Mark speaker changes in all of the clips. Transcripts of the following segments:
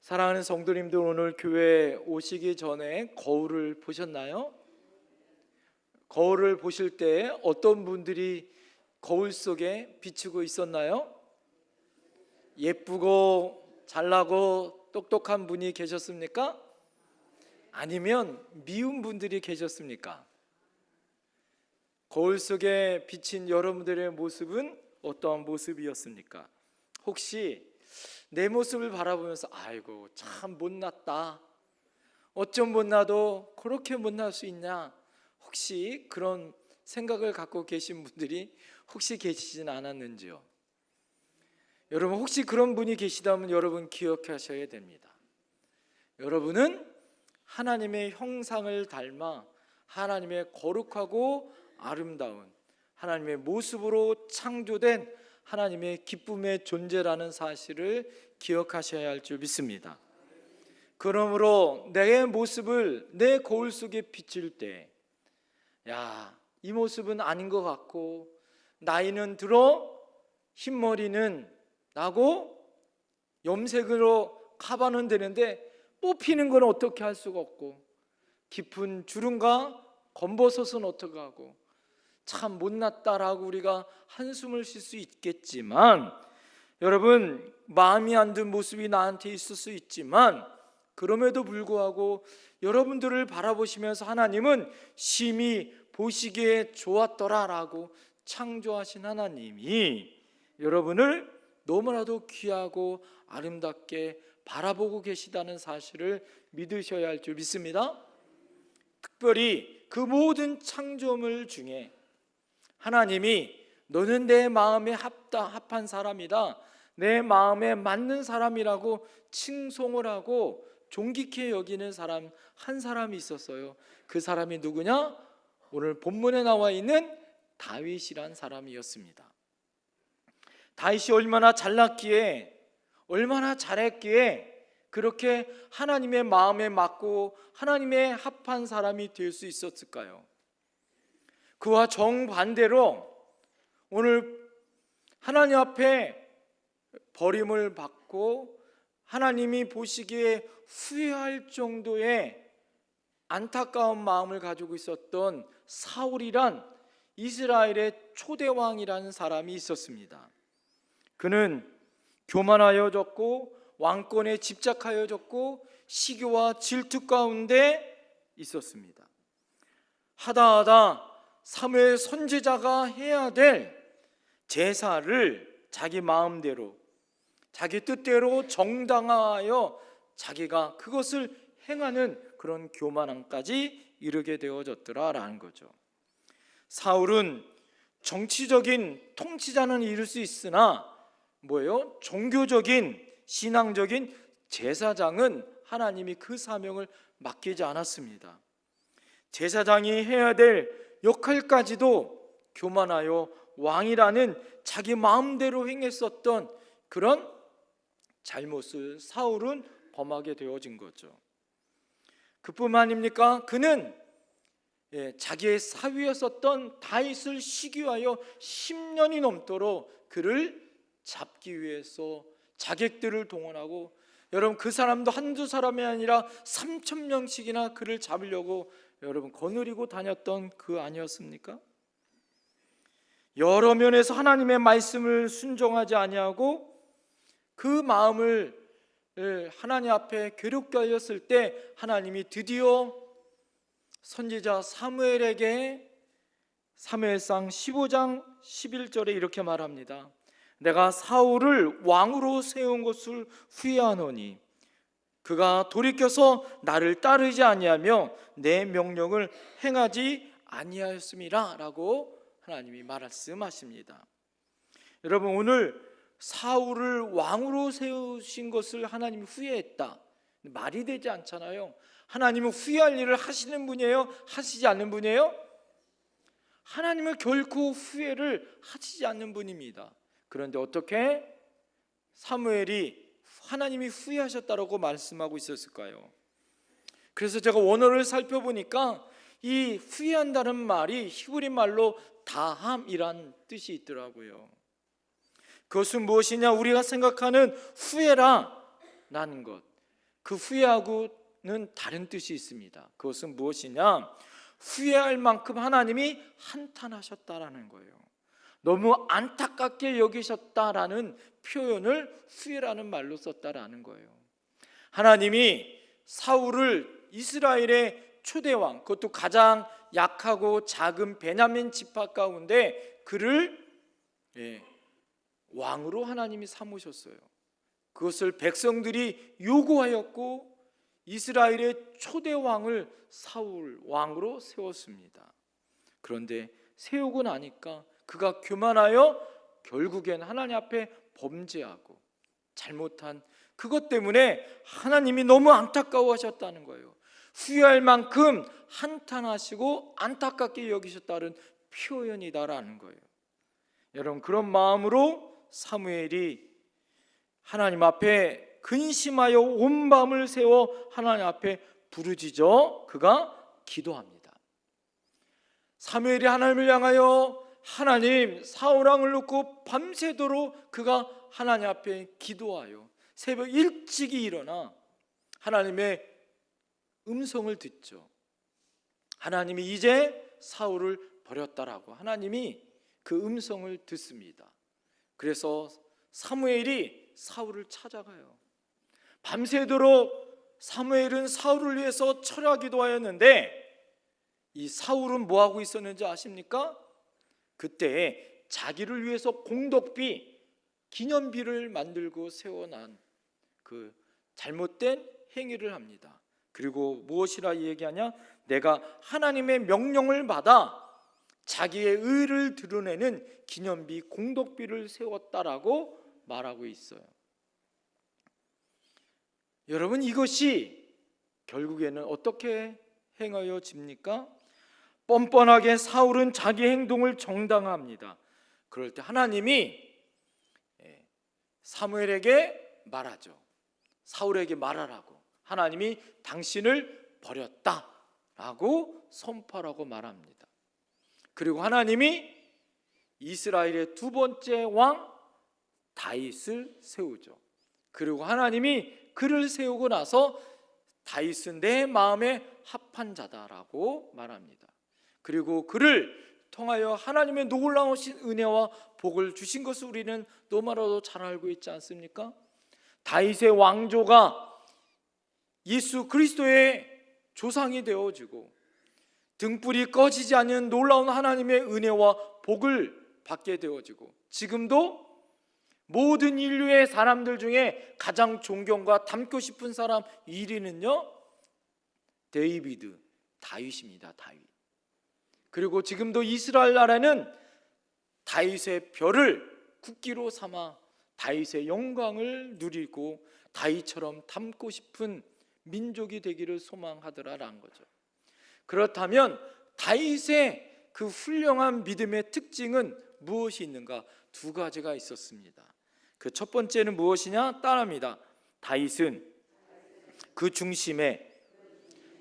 Speaker 1: 사랑하는 성도님들, 오늘 교회 오시기 전에 거울을 보셨나요? 거울을 보실 때 어떤 분들이 거울 속에 비추고 있었나요? 예쁘고 잘나고 똑똑한 분이 계셨습니까? 아니면 미운 분들이 계셨습니까? 거울 속에 비친 여러분들의 모습은 어떠한 모습이었습니까? 혹시 내 모습을 바라보면서 아이고 참 못났다, 어쩜 못나도 그렇게 못날 수 있냐, 혹시 그런 생각을 갖고 계신 분들이 혹시 계시진 않았는지요? 여러분, 혹시 그런 분이 계시다면 여러분 기억하셔야 됩니다. 여러분은 하나님의 형상을 닮아 하나님의 거룩하고 아름다운 하나님의 모습으로 창조된 하나님의 기쁨의 존재라는 사실을 기억하셔야 할 줄 믿습니다. 그러므로 내 모습을 내 거울 속에 비칠 때, 야, 이 모습은 아닌 것 같고, 나이는 들어 흰머리는 나고 염색으로 커버는 되는데 뽑히는 건 어떻게 할 수가 없고, 깊은 주름과 검버섯은 어떻게 하고, 참 못났다라고 우리가 한숨을 쉴 수 있겠지만, 여러분, 마음이 안 든 모습이 나한테 있을 수 있지만 그럼에도 불구하고 여러분들을 바라보시면서 하나님은 심히 보시기에 좋았더라라고 창조하신 하나님이 여러분을 너무나도 귀하고 아름답게 바라보고 계시다는 사실을 믿으셔야 할 줄 믿습니다. 특별히 그 모든 창조물 중에 하나님이 너는 내 마음에 합한 사람이다, 내 마음에 맞는 사람이라고 칭송을 하고 존귀케 여기는 사람 한 사람이 있었어요. 그 사람이 누구냐? 오늘 본문에 나와 있는 다윗이란 사람이었습니다. 다윗이 얼마나 잘났기에, 얼마나 잘했기에 그렇게 하나님의 마음에 맞고 하나님의 합한 사람이 될 수 있었을까요? 그와 정반대로 오늘 하나님 앞에 버림을 받고 하나님이 보시기에 후회할 정도의 안타까운 마음을 가지고 있었던 사울이란 이스라엘의 초대왕이라는 사람이 있었습니다. 그는 교만하여졌고 왕권에 집착하여졌고 시기와 질투 가운데 있었습니다. 하다하다 사무엘 선지자가 해야 될 제사를 자기 마음대로, 자기 뜻대로 정당화하여 자기가 그것을 행하는 그런 교만함까지 이르게 되어졌더라라는 거죠. 사울은 정치적인 통치자는 이룰 수 있으나 뭐예요? 종교적인 신앙적인 제사장은 하나님이 그 사명을 맡기지 않았습니다. 제사장이 해야 될 역할까지도 교만하여 왕이라는 자기 마음대로 행했었던 그런 잘못을 사울은 범하게 되어진 거죠. 그뿐만 아닙니까? 그는 자기의 사위였었던 다윗을 시기하여 10년이 넘도록 그를 잡기 위해서 자객들을 동원하고, 여러분, 그 사람도 한두 사람이 아니라 3,000명씩이나 그를 잡으려고 여러분 거느리고 다녔던 그 아니었습니까? 여러 면에서 하나님의 말씀을 순종하지 아니하고 그 마음을 하나님 앞에 괴롭게 하였을 때 하나님이 드디어 선지자 사무엘에게 사무엘상 15장 11절에 이렇게 말합니다. 내가 사울을 왕으로 세운 것을 후회하노니 그가 돌이켜서 나를 따르지 아니하며 내 명령을 행하지 아니하였음이라 라고 하나님이 말씀하십니다. 여러분, 오늘 사울을 왕으로 세우신 것을 하나님이 후회했다, 말이 되지 않잖아요. 하나님은 후회할 일을 하시는 분이에요? 하시지 않는 분이에요? 하나님은 결코 후회를 하시지 않는 분입니다. 그런데 어떻게 사무엘이 하나님이 후회하셨다라고 말씀하고 있었을까요? 그래서 제가 원어를 살펴보니까 이 후회한다는 말이 히브리 말로 다함이란 뜻이 있더라고요. 그것은 무엇이냐? 우리가 생각하는 후회라는 것, 그 후회하고는 다른 뜻이 있습니다. 그것은 무엇이냐? 후회할 만큼 하나님이 한탄하셨다라는 거예요. 너무 안타깝게 여기셨다라는 표현을 후회라는 말로 썼다라는 거예요. 하나님이 사울을 이스라엘의 초대왕, 그것도 가장 약하고 작은 베냐민 지파 가운데 그를 왕으로 하나님이 삼으셨어요. 그것을 백성들이 요구하였고 이스라엘의 초대왕을 사울 왕으로 세웠습니다. 그런데 세우고 나니까 그가 교만하여 결국엔 하나님 앞에 범죄하고 잘못한 그것 때문에 하나님이 너무 안타까워하셨다는 거예요. 후회할 만큼 한탄하시고 안타깝게 여기셨다는 표현이다라는 거예요. 여러분, 그런 마음으로 사무엘이 하나님 앞에 근심하여 온 밤을 새워 하나님 앞에 부르짖어 그가 기도합니다. 사무엘이 하나님을 향하여 하나님 사울왕을 놓고 밤새도록 그가 하나님 앞에 기도하여 새벽 일찍이 일어나 하나님의 음성을 듣죠. 하나님이 이제 사울을 버렸다라고 하나님이 그 음성을 듣습니다. 그래서 사무엘이 사울을 찾아가요. 밤새도록 사무엘은 사울을 위해서 철야기도 하였는데 이 사울은 뭐하고 있었는지 아십니까? 그때 자기를 위해서 공덕비, 기념비를 만들고 세워난 그 잘못된 행위를 합니다. 그리고 무엇이라 얘기하냐? 내가 하나님의 명령을 받아 자기의 의를 드러내는 기념비, 공덕비를 세웠다라고 말하고 있어요. 여러분, 이것이 결국에는 어떻게 행하여집니까? 뻔뻔하게 사울은 자기 행동을 정당화합니다. 그럴 때 하나님이 사무엘에게 말하죠. 사울에게 말하라고. 하나님이 당신을 버렸다라고 선포하라고 말합니다. 그리고 하나님이 이스라엘의 두 번째 왕 다윗을 세우죠. 그리고 하나님이 그를 세우고 나서 다윗은 내 마음에 합한 자다라고 말합니다. 그리고 그를 통하여 하나님의 놀라우신 은혜와 복을 주신 것을 우리는 너무나도 잘 알고 있지 않습니까? 다윗의 왕조가 예수 그리스도의 조상이 되어지고 등불이 꺼지지 않는 놀라운 하나님의 은혜와 복을 받게 되어지고 지금도 모든 인류의 사람들 중에 가장 존경과 닮고 싶은 사람 1위는요 데이비드, 다윗입니다. 다윗. 그리고 지금도 이스라엘 나라는 다윗의 별을 국기로 삼아 다윗의 영광을 누리고 다윗처럼 닮고 싶은 민족이 되기를 소망하더라라는 거죠. 그렇다면 다윗의 그 훌륭한 믿음의 특징은 무엇이 있는가? 두 가지가 있었습니다. 그 첫 번째는 무엇이냐? 따라합니다. 다윗은 그 중심에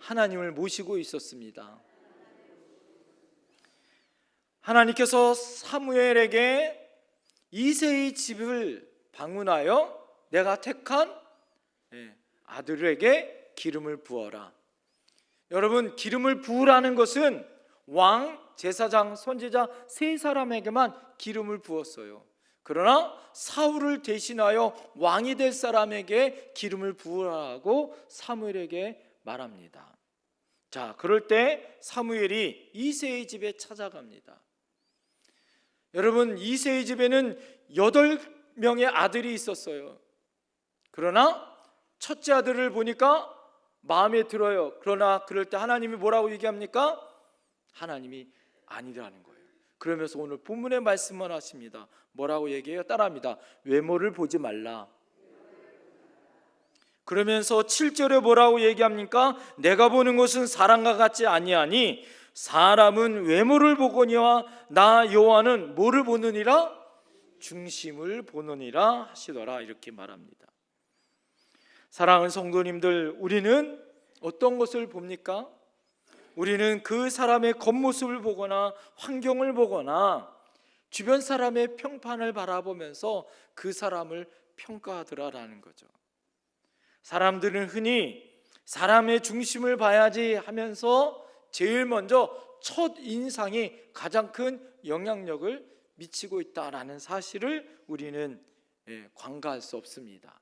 Speaker 1: 하나님을 모시고 있었습니다. 하나님께서 사무엘에게 이새의 집을 방문하여 내가 택한 아들에게 기름을 부어라. 여러분, 기름을 부으라는 것은 왕, 제사장, 선지자 세 사람에게만 기름을 부었어요. 그러나 사울을 대신하여 왕이 될 사람에게 기름을 부으라고 사무엘에게 말합니다. 자, 그럴 때 사무엘이 이새의 집에 찾아갑니다. 여러분, 이새의 집에는 8명의 아들이 있었어요. 그러나 첫째 아들을 보니까 마음에 들어요. 그러나 그럴 때 하나님이 뭐라고 얘기합니까? 하나님이 아니라는 거예요. 그러면서 오늘 본문의 말씀만 하십니다. 뭐라고 얘기해요? 따라합니다. 외모를 보지 말라. 그러면서 7절에 뭐라고 얘기합니까? 내가 보는 것은 사람과 같지 아니하니 사람은 외모를 보거니와 나 여호와는 뭐를 보느니라? 중심을 보느니라 하시더라. 이렇게 말합니다. 사랑하는 성도님들, 우리는 어떤 것을 봅니까? 우리는 그 사람의 겉모습을 보거나 환경을 보거나 주변 사람의 평판을 바라보면서 그 사람을 평가하더라라는 거죠. 사람들은 흔히 사람의 중심을 봐야지 하면서 제일 먼저 첫 인상이 가장 큰 영향력을 미치고 있다라는 사실을 우리는 관가할 수 없습니다.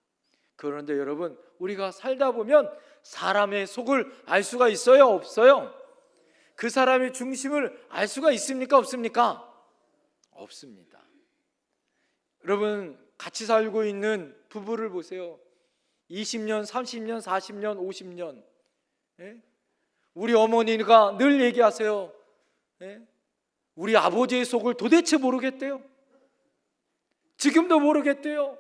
Speaker 1: 그런데 여러분, 우리가 살다 보면 사람의 속을 알 수가 있어요, 없어요? 그 사람의 중심을 알 수가 있습니까, 없습니까? 없습니다. 여러분, 같이 살고 있는 부부를 보세요. 20년, 30년, 40년, 50년. 우리 어머니가 늘 얘기하세요. 우리 아버지의 속을 도대체 모르겠대요. 지금도 모르겠대요.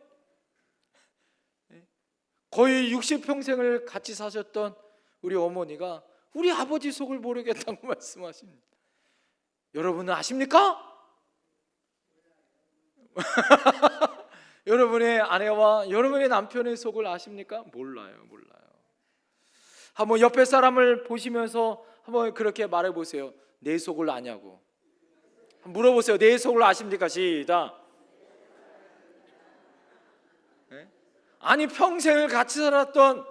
Speaker 1: 거의 60평생을 같이 사셨던 우리 어머니가 우리 아버지 속을 모르겠다고 말씀하십니다. 여러분은 아십니까? 여러분의 아내와 여러분의 남편의 속을 아십니까? 몰라요. 한번 옆에 사람을 보시면서 한번 그렇게 말해 보세요. 내 속을 아냐고. 물어보세요. 내 속을 아십니까? 시작. 아니, 평생을 같이 살았던,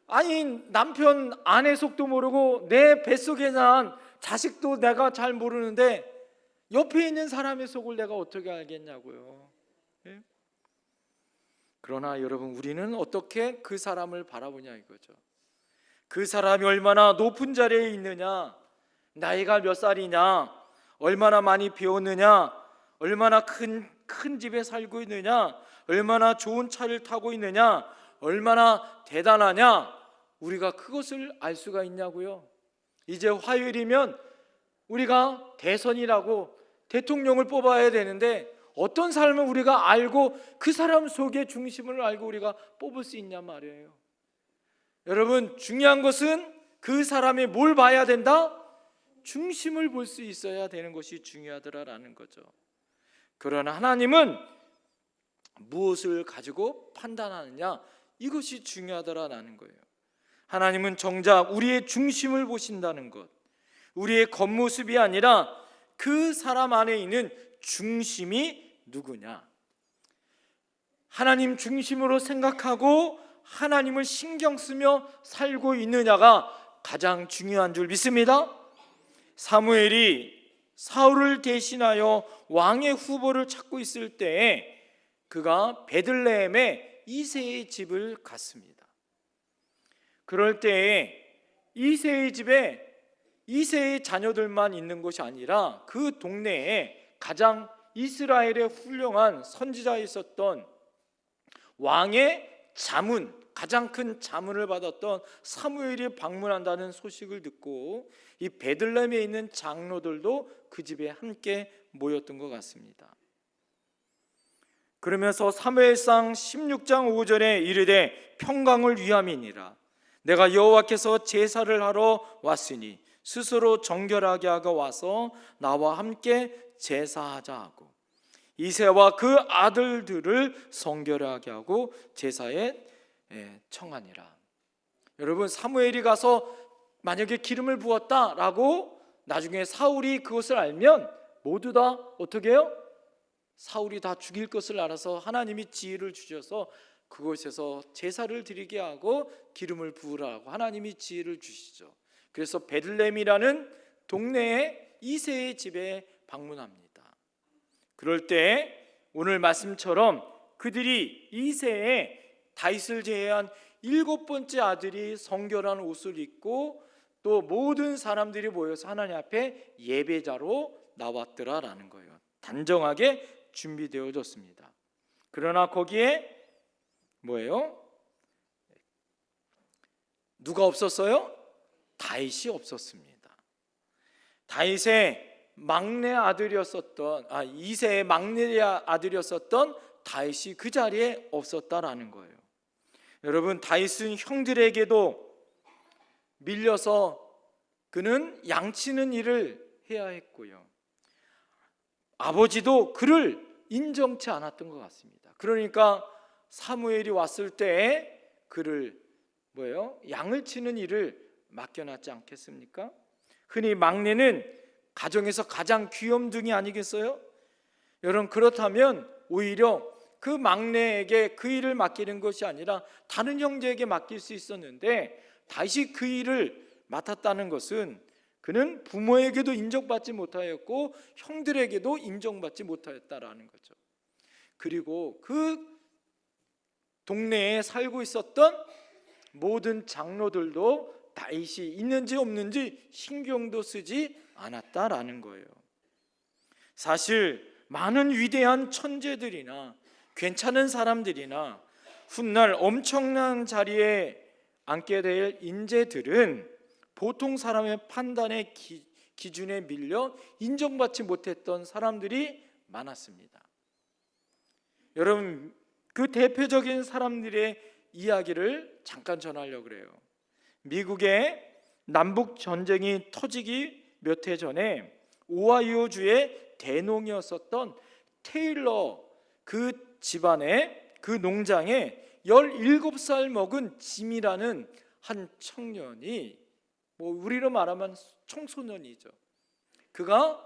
Speaker 1: 아니, 남편 아내 속도 모르고 내 뱃속에 난 자식도 내가 잘 모르는데 옆에 있는 사람의 속을 내가 어떻게 알겠냐고요. 그러나 여러분, 우리는 어떻게 그 사람을 바라보냐 이거죠. 그 사람이 얼마나 높은 자리에 있느냐, 나이가 몇 살이냐, 얼마나 많이 배웠느냐, 얼마나 큰 집에 살고 있느냐, 얼마나 좋은 차를 타고 있느냐, 얼마나 대단하냐, 우리가 그것을 알 수가 있냐고요. 이제 화요일이면 우리가 대선이라고 대통령을 뽑아야 되는데 어떤 사람을 우리가 알고 그 사람 속의 중심을 알고 우리가 뽑을 수 있냐 말이에요. 여러분, 중요한 것은 그 사람이 뭘 봐야 된다? 중심을 볼 수 있어야 되는 것이 중요하더라라는 거죠. 그러나 하나님은 무엇을 가지고 판단하느냐, 이것이 중요하더라라는 거예요. 하나님은 정작 우리의 중심을 보신다는 것, 우리의 겉모습이 아니라 그 사람 안에 있는 중심이 누구냐, 하나님 중심으로 생각하고 하나님을 신경 쓰며 살고 있느냐가 가장 중요한 줄 믿습니다. 사무엘이 사울을 대신하여 왕의 후보를 찾고 있을 때에 그가 베들레헴에 이새의 집을 갔습니다. 그럴 때에 이새의 집에 이새의 자녀들만 있는 것이 아니라 그 동네에 가장 이스라엘의 훌륭한 선지자에 있었던 왕의 자문, 가장 큰 자문을 받았던 사무엘이 방문한다는 소식을 듣고 이 베들레헴에 있는 장로들도 그 집에 함께 모였던 것 같습니다. 그러면서 사무엘상 16장 5절에 이르되 평강을 위함이니라. 내가 여호와께서 제사를 하러 왔으니 스스로 정결하게 하고 와서 나와 함께 제사하자 하고 이새와 그 아들들을 성결하게 하고 제사에 청하니라. 여러분, 사무엘이 가서 만약에 기름을 부었다라고 나중에 사울이 그것을 알면 모두 다 어떻게 해요? 사울이 다 죽일 것을 알아서 하나님이 지혜를 주셔서 그곳에서 제사를 드리게 하고 기름을 부으라고 하나님이 지혜를 주시죠. 그래서 베들레헴이라는 동네에 이새의 집에 방문합니다. 그럴 때 오늘 말씀처럼 그들이 이새에 다윗을 제외한 7번째 아들이 성결한 옷을 입고 또 모든 사람들이 모여서 하나님 앞에 예배자로 나왔더라라는 거예요. 단정하게 준비되어졌습니다. 그러나 거기에 뭐예요? 누가 없었어요? 다윗이 없었습니다. 다윗의 막내 아들이었었던 이새의 막내 아들이었었던 다윗이 그 자리에 없었다라는 거예요. 여러분, 다윗은 형들에게도 밀려서 그는 양치는 일을 해야 했고요. 아버지도 그를 인정치 않았던 것 같습니다. 그러니까 사무엘이 왔을 때에 그를 양을 치는 일을 맡겨놨지 않겠습니까? 흔히 막내는 가정에서 가장 귀염둥이 아니겠어요? 여러분, 그렇다면 오히려 그 그 막내에게 그 일을 맡기는 것이 아니라 다른 형제에게 맡길 수 있었는데 다윗이 그 일을 맡았다는 것은 그는 부모에게도 인정받지 못하였고 형들에게도 인정받지 못하였다라는 거죠. 그리고 그 동네에 살고 있었던 모든 장로들도 다윗이 있는지 없는지 신경도 쓰지 않았다라는 거예요. 사실 많은 위대한 천재들이나 괜찮은 사람들이나 훗날 엄청난 자리에 앉게 될 인재들은 보통 사람의 판단의 기준에 밀려 인정받지 못했던 사람들이 많았습니다. 여러분, 그 대표적인 사람들의 이야기를 잠깐 전하려고 그래요. 미국의 남북 전쟁이 터지기 몇 해 전에 오하이오주의 대농이었었던 테일러 그 집안의 그 농장에 17살 먹은 짐이라는 한 청년이, 우리로 말하면 청소년이죠. 그가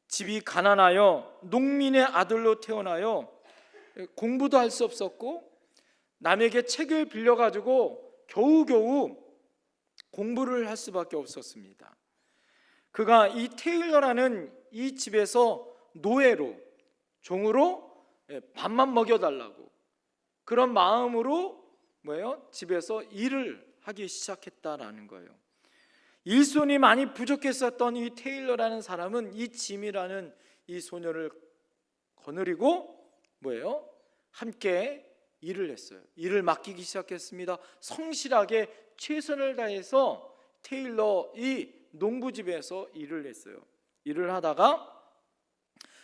Speaker 1: 집이 가난하여 농민의 아들로 태어나요 공부도 할 수 없었고 남에게 책을 빌려가지고 겨우겨우 공부를 할 수밖에 없었습니다. 그가 이 테일러라는 이 집에서 노예로, 종으로 밥만 먹여달라고 그런 마음으로 집에서 일을 하기 시작했다라는 거예요. 일손이 많이 부족했었던 이 테일러라는 사람은 이 짐이라는 이 소녀를 거느리고 함께 일을 했어요. 일을 맡기기 시작했습니다. 성실하게 최선을 다해서 테일러 이 농부집에서 일을 했어요. 일을 하다가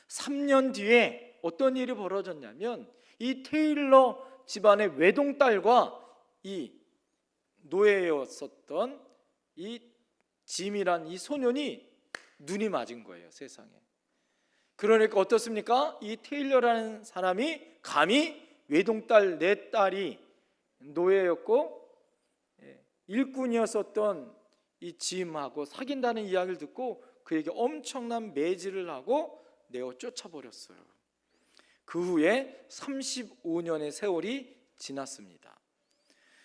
Speaker 1: 3년 뒤에 어떤 일이 벌어졌냐면 이 테일러 집안의 외동딸과 이 노예였었던 이 짐이란 이 소년이 눈이 맞은 거예요, 세상에. 그러니까 어떻습니까? 이 테일러라는 사람이 감히 외동딸 내 딸이 노예였고 일꾼이었었던 이 짐하고 사귄다는 이야기를 듣고 그에게 엄청난 매질을 하고 내어 쫓아버렸어요. 그 후에 35년의 세월이 지났습니다.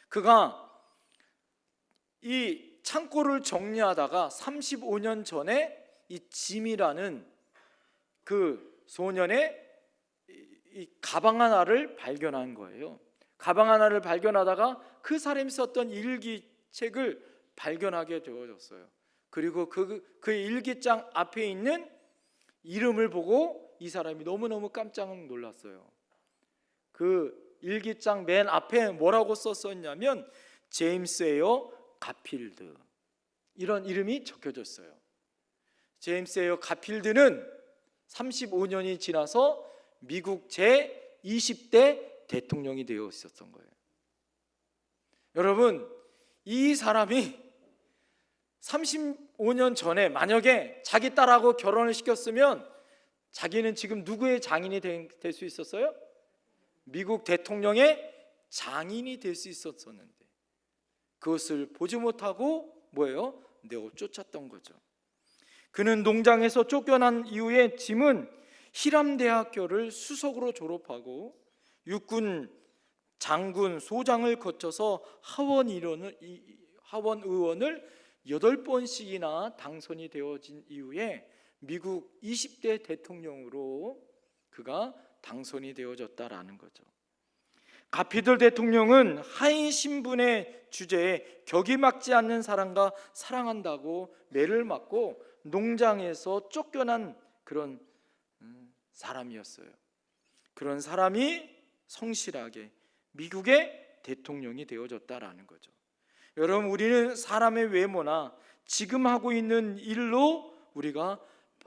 Speaker 1: 그가 이 창고를 정리하다가 35년 전에 이 짐이라는 그 소년의 이 가방 하나를 발견한 거예요. 가방 하나를 발견하다가 그 사람이 썼던 일기책을 발견하게 되어졌어요. 그리고 그 일기장 앞에 있는 이름을 보고 이 사람이 너무너무 깜짝 놀랐어요. 그 일기장 맨 앞에 뭐라고 썼었냐면 제임스 에어 가필드, 이런 이름이 적혀졌어요. 제임스 에어 가필드는 35년이 지나서 미국 제20대 대통령이 되어 있었던 거예요. 여러분, 이 사람이 35년 전에 만약에 자기 딸하고 결혼을 시켰으면 자기는 지금 누구의 장인이 될 수 있었어요? 미국 대통령의 장인이 될 수 있었었는데 그것을 보지 못하고 내어 쫓았던 거죠. 그는 농장에서 쫓겨난 이후에 짐은 히람 대학교를 수석으로 졸업하고 육군 장군 소장을 거쳐서 하원 의원을 8번씩이나 당선이 되어진 이후에 미국 20대 대통령으로 그가 당선이 되어졌다라는 거죠. 가피들 대통령은 하인 신분의 주제에 격이 맞지 않는 사람과 사랑한다고 매를 맞고 농장에서 쫓겨난 그런 사람이었어요. 그런 사람이 성실하게 미국의 대통령이 되어졌다라는 거죠. 여러분, 우리는 사람의 외모나 지금 하고 있는 일로 우리가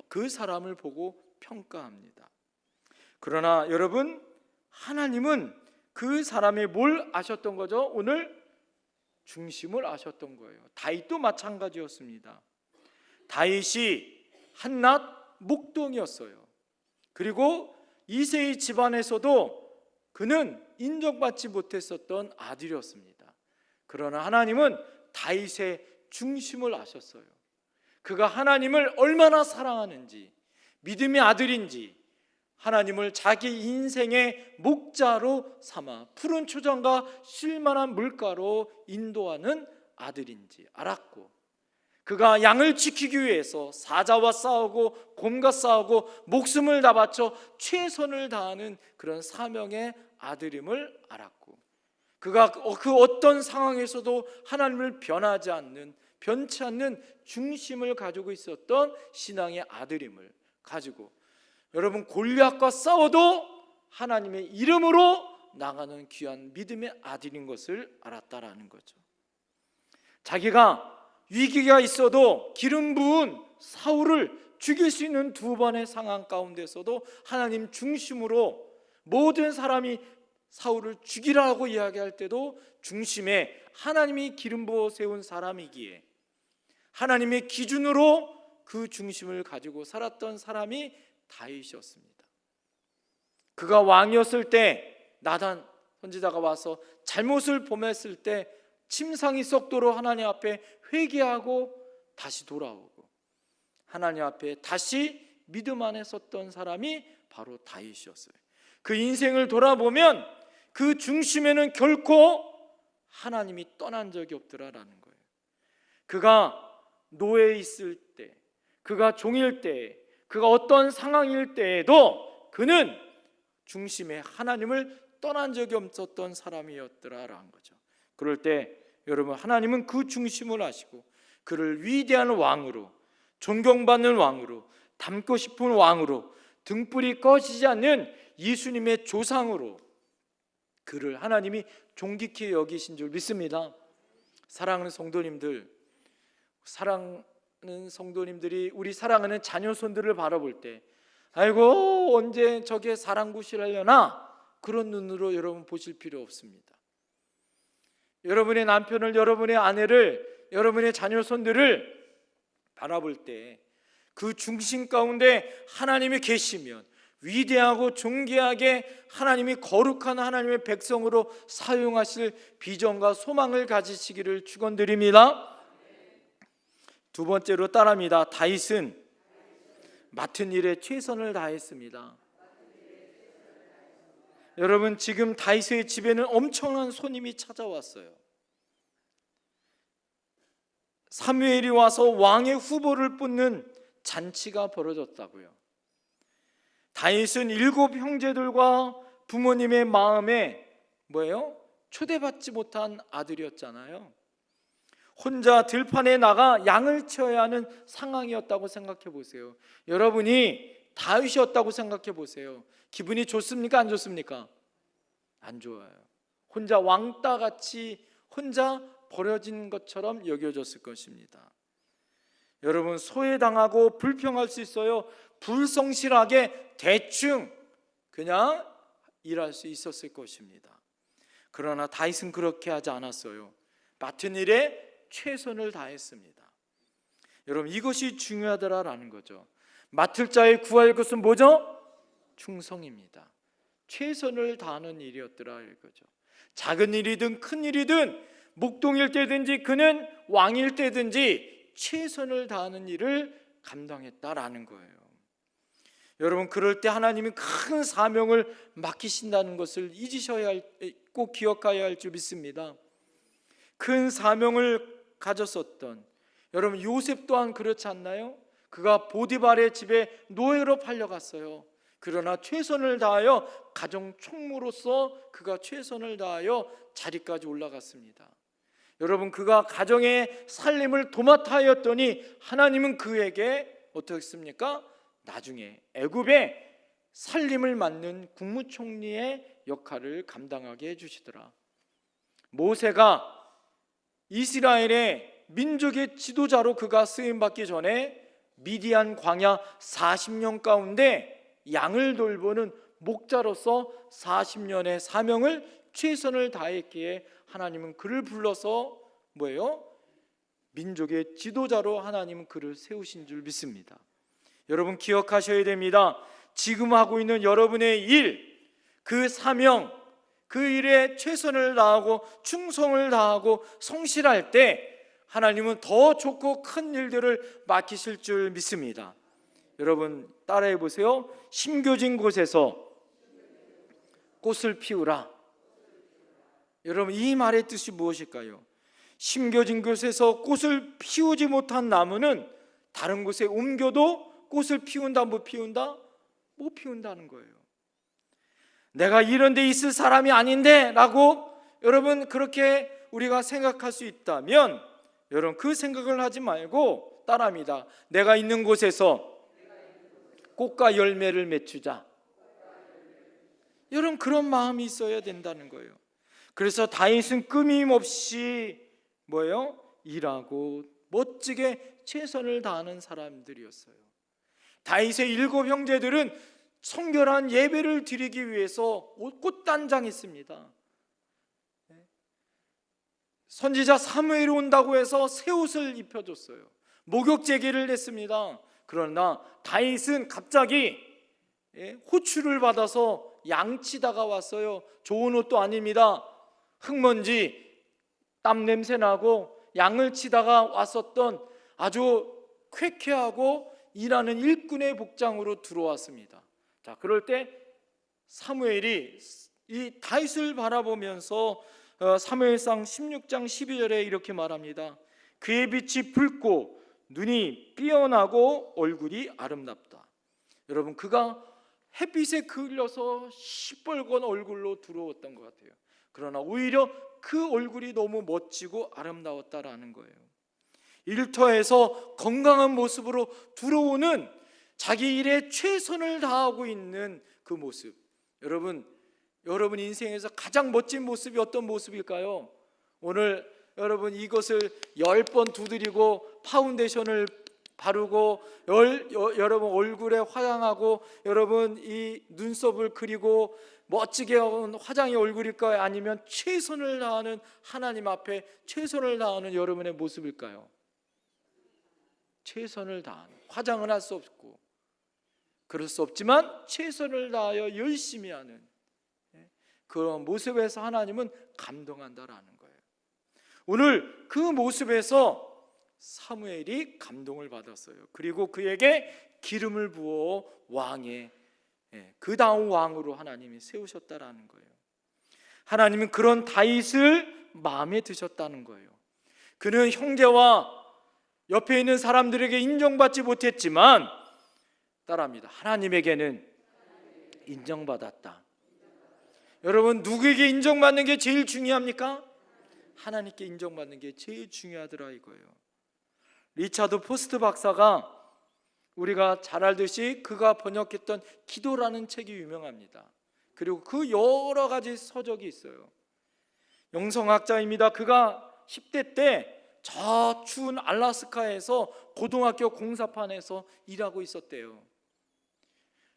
Speaker 1: 그 사람을 보고 평가합니다. 그러나 여러분, 하나님은 그 사람의 뭘 아셨던 거죠? 오늘 중심을 아셨던 거예요. 다윗도 마찬가지였습니다. 다윗이 한낱 목동이었어요. 그리고 이새의 집안에서도 그는 인정받지 못했었던 아들이었습니다. 그러나 하나님은 다윗의 중심을 아셨어요. 그가 하나님을 얼마나 사랑하는지, 믿음의 아들인지, 하나님을 자기 인생의 목자로 삼아 푸른 초장과 쉴만한 물가로 인도하는 아들인지 알았고, 그가 양을 지키기 위해서 사자와 싸우고 곰과 싸우고 목숨을 다 바쳐 최선을 다하는 그런 사명의 아들임을 알았고, 그가 그 어떤 상황에서도 하나님을 변치 않는 중심을 가지고 있었던 신앙의 아들임을 가지고, 여러분, 골리앗과 싸워도 하나님의 이름으로 나가는 귀한 믿음의 아들인 것을 알았다라는 거죠. 자기가 위기가 있어도 기름 부은 사울을 죽일 수 있는 두 번의 상황 가운데서도 하나님 중심으로, 모든 사람이 사울을 죽이라고 이야기할 때도 중심에 하나님이 기름 부어 세운 사람이기에 하나님의 기준으로 그 중심을 가지고 살았던 사람이 다윗이었습니다. 그가 왕이었을 때 나단 선지자가 와서 잘못을 범했을 때 침상이 썩도록 하나님 앞에 회개하고 다시 돌아오고 하나님 앞에 다시 믿음 안에 섰던 사람이 바로 다윗이었어요. 그 인생을 돌아보면 그 중심에는 결코 하나님이 떠난 적이 없더라라는 거예요. 그가 노예에 있을 때, 그가 종일 때, 그가 어떤 상황일 때에도 그는 중심에 하나님을 떠난 적이 없었던 사람이었더라라는 거죠. 그럴 때 여러분, 하나님은 그 중심을 아시고 그를 위대한 왕으로, 존경받는 왕으로, 닮고 싶은 왕으로, 등불이 꺼지지 않는 예수님의 조상으로 그를 하나님이 존귀케 여기신 줄 믿습니다. 사랑하는 성도님들이 우리 사랑하는 자녀손들을 바라볼 때 아이고 언제 저게 사랑구실하려나, 그런 눈으로 여러분 보실 필요 없습니다. 여러분의 남편을, 여러분의 아내를, 여러분의 자녀손들을 바라볼 때 그 중심 가운데 하나님이 계시면 위대하고 존귀하게 하나님이 거룩한 하나님의 백성으로 사용하실 비전과 소망을 가지시기를 축원드립니다. 두 번째로 따라합니다. 다윗은 맡은 일에 최선을 다했습니다. 여러분, 지금 다윗의 집에는 엄청난 손님이 찾아왔어요. 사무엘이 와서 왕의 후보를 뽑는 잔치가 벌어졌다고요. 다윗은 7 형제들과 부모님의 마음에 초대받지 못한 아들이었잖아요. 혼자 들판에 나가 양을 치어야 하는 상황이었다고 생각해 보세요. 여러분이 다윗이었다고 생각해 보세요. 기분이 좋습니까? 안 좋습니까? 안 좋아요. 혼자 왕따같이 혼자 버려진 것처럼 여겨졌을 것입니다. 여러분, 소외당하고 불평할 수 있어요. 불성실하게 대충 그냥 일할 수 있었을 것입니다. 그러나 다윗은 그렇게 하지 않았어요. 맡은 일에 최선을 다했습니다. 여러분, 이것이 중요하더라라는 거죠. 맡을 자의 구할 것은 뭐죠? 충성입니다. 최선을 다하는 일이었더라 이거죠. 작은 일이든 큰 일이든 목동일 때든지 그는 왕일 때든지 최선을 다하는 일을 감당했다라는 거예요. 여러분, 그럴 때 하나님이 큰 사명을 맡기신다는 것을 꼭 기억해야 할 줄 믿습니다. 큰 사명을 가졌었던 여러분, 요셉 또한 그렇지 않나요? 그가 보디발의 집에 노예로 팔려갔어요. 그러나 최선을 다하여 가정 총무로서 그가 최선을 다하여 자리까지 올라갔습니다. 여러분, 그가 가정의 살림을 도맡아 하였더니 하나님은 그에게 어떻게 했습니까? 나중에 애굽의 살림을 맡는 국무총리의 역할을 감당하게 해주시더라. 모세가 이스라엘의 민족의 지도자로 그가 쓰임받기 전에 미디안 광야 40년 가운데 양을 돌보는 목자로서 40년의 사명을 최선을 다했기에 하나님은 그를 불러서 민족의 지도자로 하나님은 그를 세우신 줄 믿습니다. 여러분, 기억하셔야 됩니다. 지금 하고 있는 여러분의 일, 그 사명, 그 일에 최선을 다하고 충성을 다하고 성실할 때 하나님은 더 좋고 큰 일들을 맡기실 줄 믿습니다. 여러분 따라해 보세요. 심겨진 곳에서 꽃을 피우라. 여러분 이 말의 뜻이 무엇일까요? 심겨진 곳에서 꽃을 피우지 못한 나무는 다른 곳에 옮겨도 꽃을 피운다 못 피운다? 못 피운다는 거예요. 내가 이런 데 있을 사람이 아닌데 라고 여러분 그렇게 우리가 생각할 수 있다면 여러분 그 생각을 하지 말고 따라합니다. 내가 있는 곳에서 꽃과 열매를 맺추자. 여러분 그런 마음이 있어야 된다는 거예요. 그래서 다윗은 끊임없이 뭐예요? 일하고 멋지게 최선을 다하는 사람들이었어요. 다윗의 7 형제들은 성결한 예배를 드리기 위해서 꽃단장했습니다. 선지자 사무엘이 온다고 해서 새 옷을 입혀줬어요. 목욕제기를 했습니다. 그러나 다윗은 갑자기 호출을 받아서 양치다가 왔어요. 좋은 옷도 아닙니다. 흙먼지, 땀 냄새 나고 양을 치다가 왔었던 아주 쾌쾌하고 일하는 일꾼의 복장으로 들어왔습니다. 자, 그럴 때 사무엘이 이 다윗을 바라보면서 사무엘상 16장 12절에 이렇게 말합니다. 그의 빛이 붉고 눈이 삐어나고 얼굴이 아름답다. 여러분 그가 햇빛에 그을려서 시뻘건 얼굴로 들어왔던 것 같아요. 그러나 오히려 그 얼굴이 너무 멋지고 아름다웠다라는 거예요. 일터에서 건강한 모습으로 들어오는 자기 일에 최선을 다하고 있는 그 모습. 여러분 인생에서 가장 멋진 모습이 어떤 모습일까요? 오늘 여러분 이것을 10번 두드리고 파운데이션을 바르고 여러분 얼굴에 화장하고 여러분 이 눈썹을 그리고 멋지게 한 화장이 얼굴일까요? 아니면 최선을 다하는 하나님 앞에 최선을 다하는 여러분의 모습일까요? 최선을 다하는, 화장은 할 수 없고 그럴 수 없지만 최선을 다하여 열심히 하는 그런 모습에서 하나님은 감동한다라는 거예요. 오늘 그 모습에서 사무엘이 감동을 받았어요. 그리고 그에게 기름을 부어 왕의 그 다음 왕으로 하나님이 세우셨다라는 거예요. 하나님은 그런 다윗을 마음에 드셨다는 거예요. 그는 형제와 옆에 있는 사람들에게 인정받지 못했지만 따라합니다. 하나님에게는 인정받았다. 여러분 누구에게 인정받는 게 제일 중요합니까? 하나님께 인정받는 게 제일 중요하더라 이거예요. 리차드 포스트 박사가 우리가 잘 알듯이 그가 번역했던 기도라는 책이 유명합니다. 그리고 그 여러 가지 서적이 있어요. 영성학자입니다. 그가 10대 때 저 추운 알래스카에서 고등학교 공사판에서 일하고 있었대요.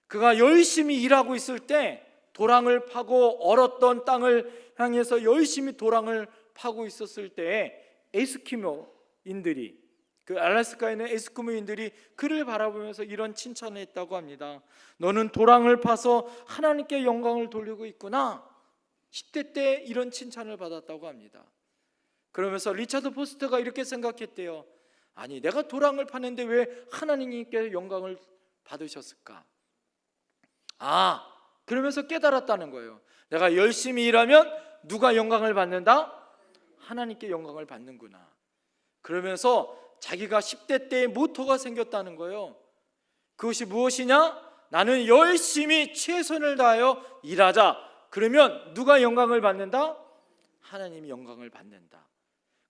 Speaker 1: 그가 열심히 일하고 있을 때 도랑을 파고 얼었던 땅을 향해서 열심히 도랑을 파고 있었을 때에 에스키모인들이 그 알래스카에 있는 에스키모인들이 그를 바라보면서 이런 칭찬을 했다고 합니다. 너는 도랑을 파서 하나님께 영광을 돌리고 있구나. 10대 때 이런 칭찬을 받았다고 합니다. 그러면서 리차드 포스터가 이렇게 생각했대요. 아니 내가 도랑을 파는데 왜 하나님께 영광을 받으셨을까? 그러면서 깨달았다는 거예요. 내가 열심히 일하면 누가 영광을 받는다? 하나님께 영광을 받는구나. 그러면서 자기가 10대 때의 모토가 생겼다는 거예요. 그것이 무엇이냐? 나는 열심히 최선을 다하여 일하자. 그러면 누가 영광을 받는다? 하나님이 영광을 받는다.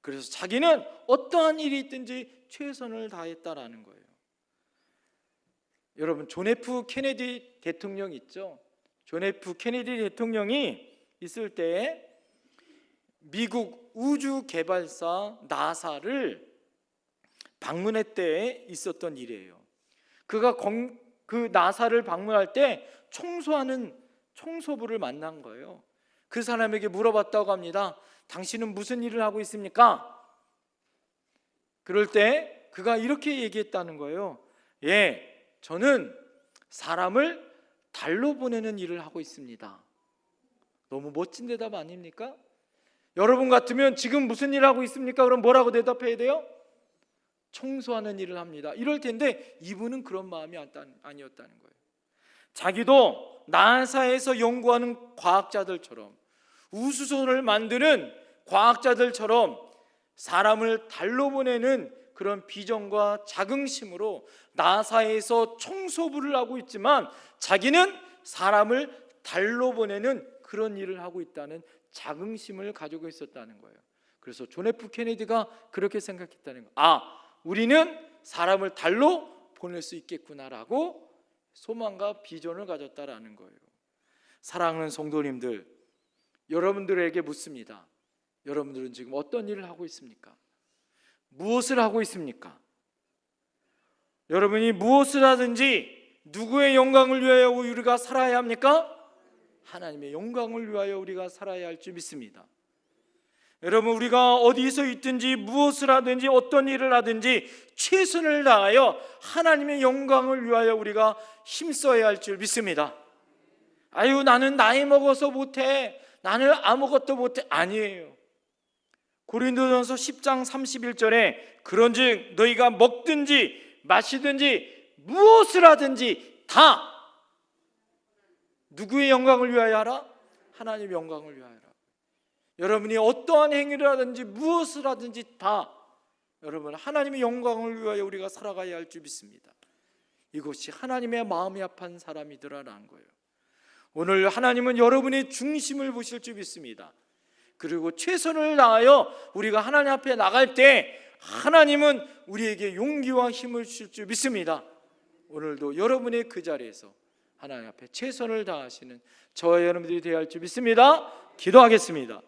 Speaker 1: 그래서 자기는 어떠한 일이 있든지 최선을 다했다라는 거예요. 여러분 존 F 케네디 대통령 있죠? 존 F 케네디 대통령이 있을 때에 미국 우주개발사 나사를 방문할 때에 있었던 일이에요. 그가 그 나사를 방문할 때 청소하는 청소부를 만난 거예요. 그 사람에게 물어봤다고 합니다. 당신은 무슨 일을 하고 있습니까? 그럴 때 그가 이렇게 얘기했다는 거예요. 저는 사람을 달로 보내는 일을 하고 있습니다. 너무 멋진 대답 아닙니까? 여러분 같으면 지금 무슨 일 하고 있습니까? 그럼 뭐라고 대답해야 돼요? 청소하는 일을 합니다. 이럴 텐데 이분은 그런 마음이 아니었다는 거예요. 자기도 나사에서 연구하는 과학자들처럼, 우주선을 만드는 과학자들처럼 사람을 달로 보내는 그런 비전과 자긍심으로 나사에서 청소부를 하고 있지만 자기는 사람을 달로 보내는 그런 일을 하고 있다는 자긍심을 가지고 있었다는 거예요. 그래서 존 F 케네디가 그렇게 생각했다는 거예요. 우리는 사람을 달로 보낼 수 있겠구나라고 소망과 비전을 가졌다라는 거예요. 사랑하는 성도님들, 여러분들에게 묻습니다. 여러분들은 지금 어떤 일을 하고 있습니까? 무엇을 하고 있습니까? 여러분이 무엇을 하든지 누구의 영광을 위하여 우리가 살아야 합니까? 하나님의 영광을 위하여 우리가 살아야 할 줄 믿습니다. 여러분, 우리가 어디서 있든지 무엇을 하든지 어떤 일을 하든지 최선을 다하여 하나님의 영광을 위하여 우리가 힘써야 할 줄 믿습니다. 나는 나이 먹어서 못해, 나는 아무것도 못해. 아니에요. 고린도전서 10장 31절에 그런즉 너희가 먹든지 마시든지 무엇을 하든지 다 누구의 영광을 위하여 하라? 하나님의 영광을 위하여 하라. 여러분이 어떠한 행위를 하든지 무엇을 하든지 다 여러분 하나님의 영광을 위하여 우리가 살아가야 할 줄 믿습니다. 이것이 하나님의 마음이 합한 사람이더라라는 거예요. 오늘 하나님은 여러분의 중심을 보실 줄 믿습니다. 그리고 최선을 다하여 우리가 하나님 앞에 나갈 때 하나님은 우리에게 용기와 힘을 주실 줄 믿습니다. 오늘도 여러분의 그 자리에서 하나님 앞에 최선을 다하시는 저와 여러분들이 되어야 할 줄 믿습니다. 기도하겠습니다.